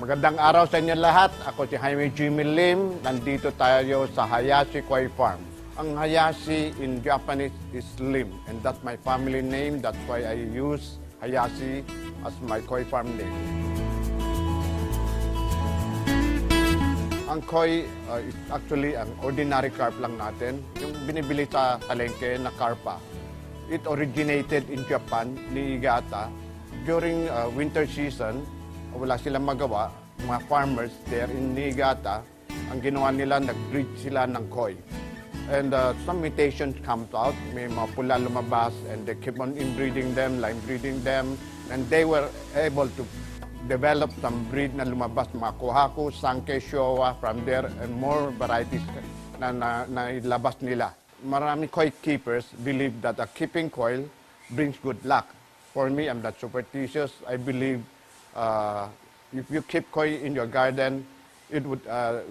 Magandang araw sa inyo lahat. Ako si Jaime Jimmy Lim. Nandito tayo sa Hayashi Koi Farm. Ang Hayashi in Japanese is Lim, and that's my family name. That's why I use Hayashi as my koi farm name. Ang koi is actually ang ordinary carp lang natin. Yung binibili sa palengke na karpa. It originated in Japan, Niigata. During winter season, wala silang magawa. Mga farmers there in Niigata, ang ginawa nila, nag-breed sila ng koi. And some mutations comes out. May mga pula lumabas, and they keep on inbreeding them, line breeding them. And they were able to develop some breed na lumabas, mga Kohaku, Sanke, Showa, from there, and more varieties na ilabas nila. Marami koi keepers believe that keeping koi brings good luck. For me, I'm not superstitious. I believe if you keep koi in your garden, it would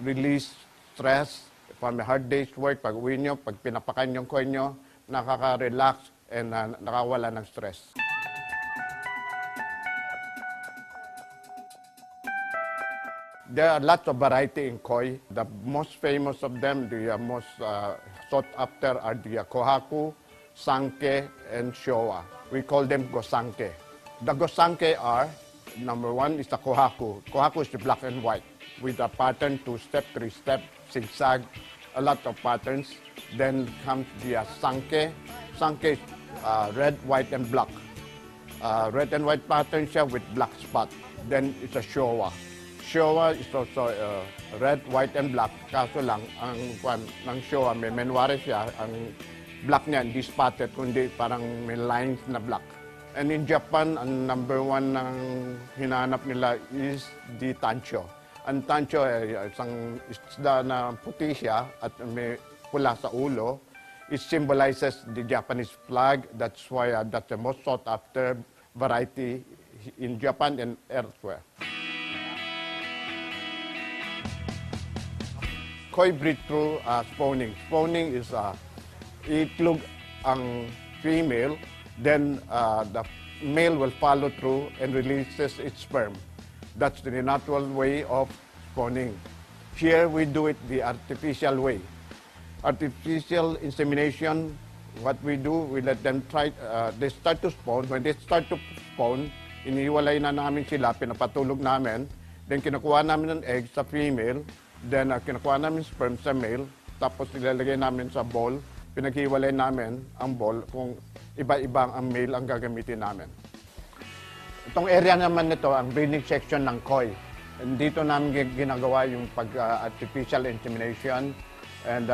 release stress from a hard day's work. Pag uwi nyo, pag pinapakan yung koi nyo, nakaka-relax and nakawala ng stress. There are lots of variety in koi. The most famous of them, the most sought after are the Kohaku, Sanke, and Showa. We call them Gosanke. The Gosanke are, number one is the Kohaku. Kohaku is the black and white with a pattern, 2-step, 3-step, zigzag, a lot of patterns. Then comes the Sanke. Sanke is red, white, and black. Red and white pattern siya with black spot. Then it's a Showa. Showa is also red, white, and black. Kaso lang, ang ng Showa, may menware siya. Ang black niya, hindi spotted, kundi parang may lines na black. And in Japan, ang number one ng hinahanap nila is the tancho. Ang tancho ay isang isda na puti siya at may pula sa ulo. It symbolizes the Japanese flag. That's why that's the most sought after variety in Japan and elsewhere. Koi breed through spawning. Spawning is itlog ang female, then the male will follow through and releases its sperm. That's the natural way of spawning. Here we do it the artificial way. Artificial insemination, what we do, we let them try, they start to spawn. When they start to spawn, iniwalay na namin sila, pinapatulog namin, then kinukuha namin ng egg sa female, then kinukuha namin sperm sa male, tapos nilalagay namin sa bowl, pinaghiwalay namin ang bowl kung iba-ibang ang male ang gagamitin namin. Itong area naman nito, ang breeding section ng koi. And dito namin ginagawa yung pag-artificial insemination and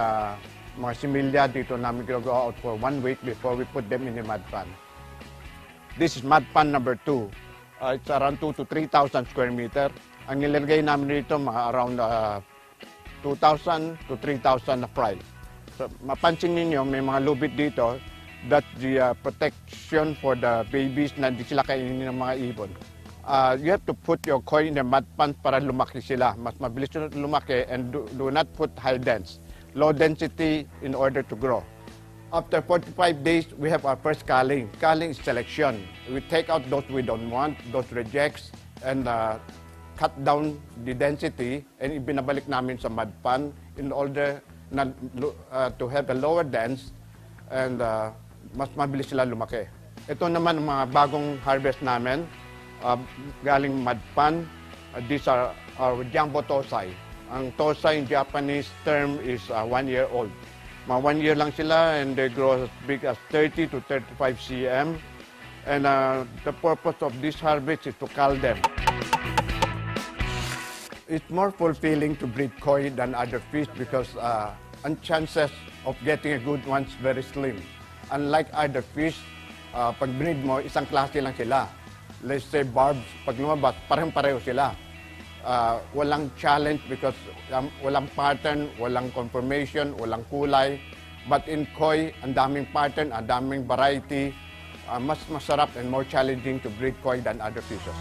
mga similya dito namin ginagawa out for 1 week before we put them in the mud pan. This is mud pan number 2. It's around 2,000 to 3,000 square meter. Ang nilagay namin dito mga around 2,000 to 3,000 na fry. So, mapansin ninyo, may mga lubid dito. That's the protection for the babies na hindi sila kainin ng mga ibon. You have to put your koi in the mud pan para lumaki sila. Mas mabilis sila lumaki, and do not put high dense. Low density in order to grow. After 45 days, we have our first culling. Culling is selection. We take out those we don't want, those rejects, and cut down the density, and ibinabalik namin sa mud pan in order to have a lower dense and mas mabilis sila lumaki. Ito naman ang mga bagong harvest namin, galing mud pan. These are our jumbo tosai. Ang tosai in Japanese term is 1 year old. Mga 1 year lang sila, and they grow as big as 30 to 35 cm. And the purpose of this harvest is to cull them. It's more fulfilling to breed koi than other fish because ang chances of getting a good one is very slim. Unlike other fish, pag breed mo, isang klase lang sila. Let's say barbs, pag lumabas, parang-pareho sila. Walang challenge because walang pattern, walang conformation, walang kulay. But in koi, ang daming pattern, ang daming variety, mas masarap and more challenging to breed koi than other fishes.